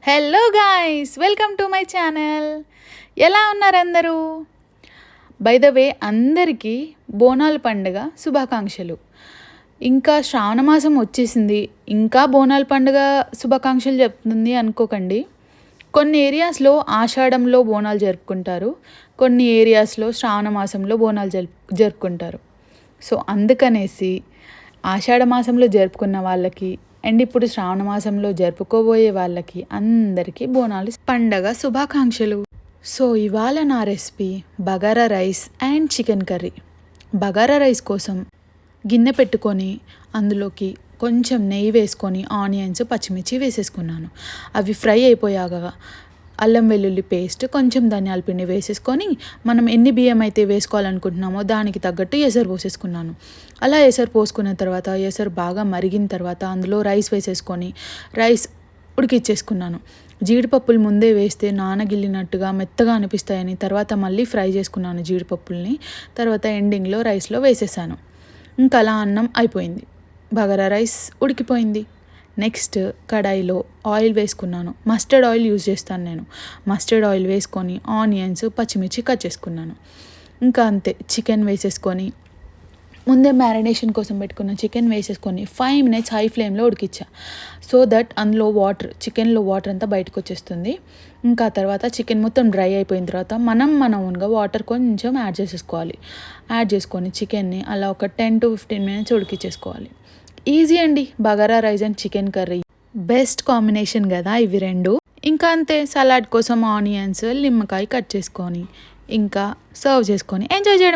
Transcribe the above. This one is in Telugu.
Hello guys, welcome to my channel. ఎలా ఉన్నారు అందరూ? బై ద వే అందరికీ బోనాల పండుగ శుభాకాంక్షలు. ఇంకా శ్రావణ మాసం వచ్చేసింది, ఇంకా బోనాల పండుగ శుభాకాంక్షలు చెప్తుంది అనుకోకండి. కొన్ని ఏరియాస్లో ఆషాఢంలో బోనాలు జరుపుకుంటారు, కొన్ని ఏరియాస్లో శ్రావణ మాసంలో బోనాలు జరుపుకుంటారు. సో అందుకనేసి ఆషాఢ మాసంలో జరుపుకున్న వాళ్ళకి అండ్ ఇప్పుడు శ్రావణ మాసంలో జరుపుకోబోయే వాళ్ళకి అందరికీ బోనాలు పండగ శుభాకాంక్షలు. సో ఇవాళ నా recipe bagara rice and chicken curry. Bagara rice కోసం గిన్నె పెట్టుకొని అందులోకి కొంచెం నెయ్యి వేసుకొని ఆనియన్స్ పచ్చిమిర్చి వేసేసుకున్నాను. అవి ఫ్రై అయిపోయాక అల్లం వెల్లుల్లి పేస్ట్, కొంచెం ధనియాల పిండి వేసేసుకొని మనం ఎన్ని బియ్యం అయితే వేసుకోవాలనుకుంటున్నామో దానికి తగ్గట్టు ఎసరు పోసేసుకున్నాను. అలా ఎసరు పోసుకున్న తర్వాత ఎసరు బాగా మరిగిన తర్వాత అందులో రైస్ వేసేసుకొని రైస్ ఉడికిచ్చేసుకున్నాను. జీడిపప్పులు ముందే వేస్తే నానగిల్లినట్టుగా మెత్తగా అనిపిస్తాయని తర్వాత మళ్ళీ ఫ్రై చేసుకున్నాను జీడిపప్పుల్ని. తర్వాత ఎండింగ్లో రైస్లో వేసేసాను. ఇంకా అలా అన్నం అయిపోయింది, బగారా రైస్ ఉడికిపోయింది. నెక్స్ట్ కడాయిలో ఆయిల్ వేసుకున్నాను. మస్టర్డ్ ఆయిల్ యూజ్ చేస్తాను నేను. మస్టర్డ్ ఆయిల్ వేసుకొని ఆనియన్స్ పచ్చిమిర్చి కట్ చేసుకున్నాను. ఇంకా అంతే, చికెన్ వేసేసుకొని ముందే మ్యారినేషన్ కోసం పెట్టుకున్న చికెన్ వేసేసుకొని 5 minutes హై ఫ్లేమ్లో ఉడికిచ్చా. సో దట్ అందులో చికెన్లో వాటర్ అంతా బయటకు వచ్చేస్తుంది. ఇంకా తర్వాత చికెన్ మొత్తం డ్రై అయిపోయిన తర్వాత మన ఓన్గా వాటర్ కొంచెం యాడ్ చేసేసుకోవాలి. యాడ్ చేసుకొని చికెన్ని అలా ఒక 10 to 15 minutes ఉడికిచ్చేసుకోవాలి. ఈజీ అండి, bagara rice and chicken curry best combination కదా ఇవి రెండు. ఇంకా అంతే, సలాడ్ కోసం ఆనియన్స్ నిమ్మకాయ కట్ చేసుకొని ఇంకా సర్వ్ చేసుకొని ఎంజాయ్ చేయడం.